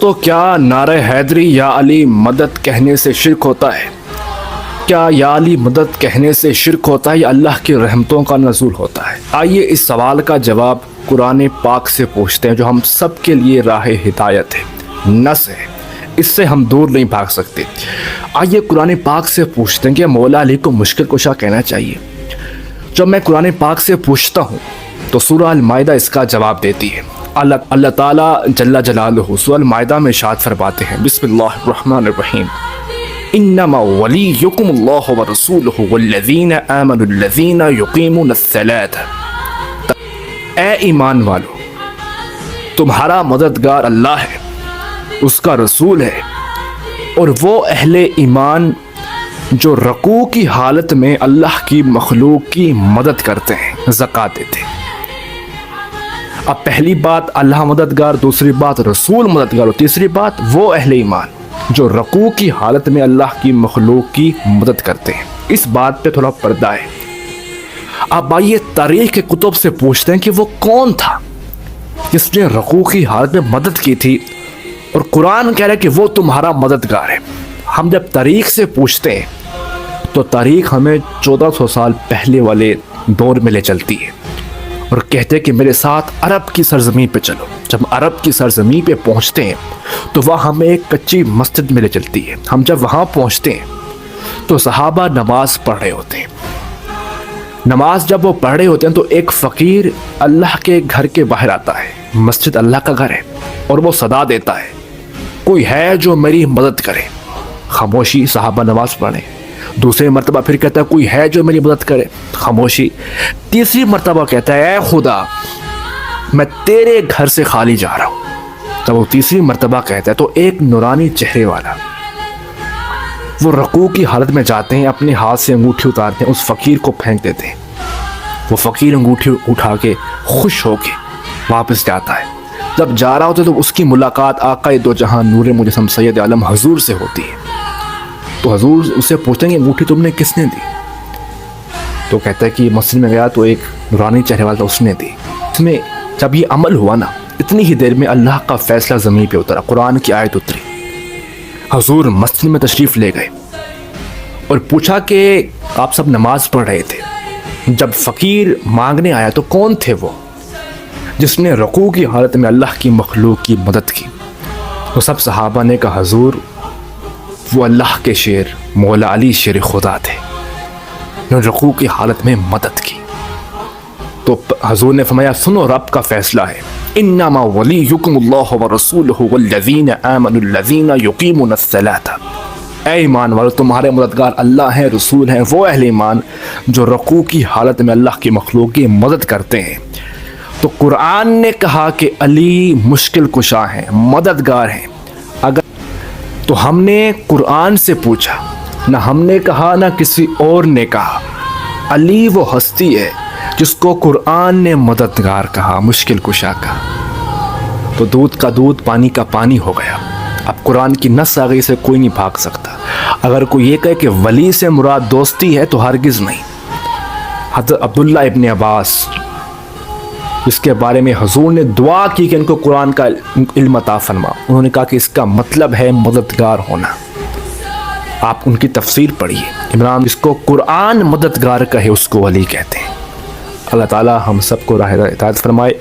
دوستو، کیا نعرہ حیدری یا علی مدد کہنے سے شرک ہوتا ہے؟ کیا یا علی مدد کہنے سے شرک ہوتا ہے یا اللہ کی رحمتوں کا نزول ہوتا ہے؟ آئیے اس سوال کا جواب قرآن پاک سے پوچھتے ہیں، جو ہم سب کے لیے راہ ہدایت ہے، نس ہے، اس سے ہم دور نہیں بھاگ سکتے۔ آئیے قرآن پاک سے پوچھتے ہیں کہ مولا علی کو مشکل کشا کہنا چاہیے۔ جب میں قرآن پاک سے پوچھتا ہوں تو سورہ المائدہ اس کا جواب دیتی ہے۔ اللہ تعالیٰ جل جلالہ سورہ المائدہ میں ارشاد فرماتے ہیں، بسم اللہ الرحمن الرحیم، انما ولیکم اللہ ورسولہ والذین آمنوا الذین یقیمون الصلاۃ۔ اے ایمان والو، تمہارا مددگار اللہ ہے، اس کا رسول ہے، اور وہ اہل ایمان جو رکوع کی حالت میں اللہ کی مخلوق کی مدد کرتے ہیں، زکوٰۃ دیتے ہیں۔ اب پہلی بات اللہ مددگار، دوسری بات رسول مددگار، اور تیسری بات وہ اہل ایمان جو رکوع کی حالت میں اللہ کی مخلوق کی مدد کرتے ہیں۔ اس بات پہ تھوڑا پردہ ہے۔ اب آئیے تاریخ کے کتب سے پوچھتے ہیں کہ وہ کون تھا جس نے رکوع کی حالت میں مدد کی تھی، اور قرآن کہہ رہا ہے کہ وہ تمہارا مددگار ہے۔ ہم جب تاریخ سے پوچھتے ہیں تو تاریخ ہمیں 1400 سال پہلے والے دور میں لے چلتی ہے، اور کہتے ہیں کہ میرے ساتھ عرب کی سرزمین پہ چلو۔ جب عرب کی سرزمین پہ پہنچتے ہیں تو وہاں ہمیں ایک کچی مسجد میں لے چلتی ہے۔ ہم جب وہاں پہنچتے ہیں تو صحابہ نماز پڑھ رہے ہوتے ہیں۔ نماز جب وہ پڑھ رہے ہوتے ہیں تو ایک فقیر اللہ کے گھر کے باہر آتا ہے، مسجد اللہ کا گھر ہے، اور وہ صدا دیتا ہے، کوئی ہے جو میری مدد کرے؟ خاموشی، صحابہ نماز پڑھیں۔ دوسری مرتبہ پھر کہتا ہے کوئی ہے جو میری مدد کرے؟ خاموشی۔ تیسری مرتبہ کہتا ہے اے خدا، میں تیرے گھر سے خالی جا رہا ہوں۔ جب وہ تیسری مرتبہ کہتا ہے تو ایک نورانی چہرے والا وہ رکوع کی حالت میں جاتے ہیں، اپنے ہاتھ سے انگوٹھی اتارتے ہیں، اس فقیر کو پھینک دیتے ہیں۔ وہ فقیر انگوٹھی اٹھا کے خوش ہو کے واپس جاتا ہے۔ جب جا رہا ہوتا ہے تو اس کی ملاقات آقا دو جہاں نور مجسم سید عالم حضور سے ہوتی ہے۔ تو حضور اسے پوچھتے ہیں کہ انگوٹھی تم نے کس نے دی؟ تو کہتا ہے کہ مسجد میں گیا تو ایک نورانی چہرے والا اس نے دی۔ اس میں جب یہ عمل ہوا نا، اتنی ہی دیر میں اللہ کا فیصلہ زمین پہ اترا، قرآن کی آیت اتری۔ حضور مسجد میں تشریف لے گئے اور پوچھا کہ آپ سب نماز پڑھ رہے تھے، جب فقیر مانگنے آیا تو کون تھے وہ جس نے رکوع کی حالت میں اللہ کی مخلوق کی مدد کی؟ تو سب صحابہ نے کہا حضور وہ اللہ کے شیر مولا علی شیر خدا تھے، انہوں نے رکوع کی حالت میں مدد کی۔ تو حضور نے فرمایا سنو رب کا فیصلہ ہے، انما ولیکم اللہ ورسولہ والذین آمنوا الذین یقیمون الصلاۃ۔ اے ایمان والو، تمہارے مددگار اللہ ہیں، رسول ہیں، وہ اہل ایمان جو رکوع کی حالت میں اللہ کی مخلوق کی مدد کرتے ہیں۔ تو قرآن نے کہا کہ علی مشکل کشا ہیں، مددگار ہیں۔ اگر تو ہم نے قرآن سے پوچھا، نہ ہم نے کہا نہ کسی اور نے کہا، علی وہ ہستی ہے جس کو قرآن نے مددگار کہا، مشکل کشا کہا۔ تو دودھ کا دودھ، پانی کا پانی ہو گیا۔ اب قرآن کی نص آ گئی، سے کوئی نہیں بھاگ سکتا۔ اگر کوئی یہ کہے کہ ولی سے مراد دوستی ہے تو ہرگز نہیں۔ حضرت عبداللہ ابن عباس، اس کے بارے میں حضور نے دعا کی کہ ان کو قرآن کا علم عطا فرما، انہوں نے کہا کہ اس کا مطلب ہے مددگار ہونا۔ آپ ان کی تفسیر پڑھیے، عمران جس کو قرآن مددگار کہے اس کو ولی کہتے ہیں۔ اللہ تعالی ہم سب کو راہ ہدایت فرمائے۔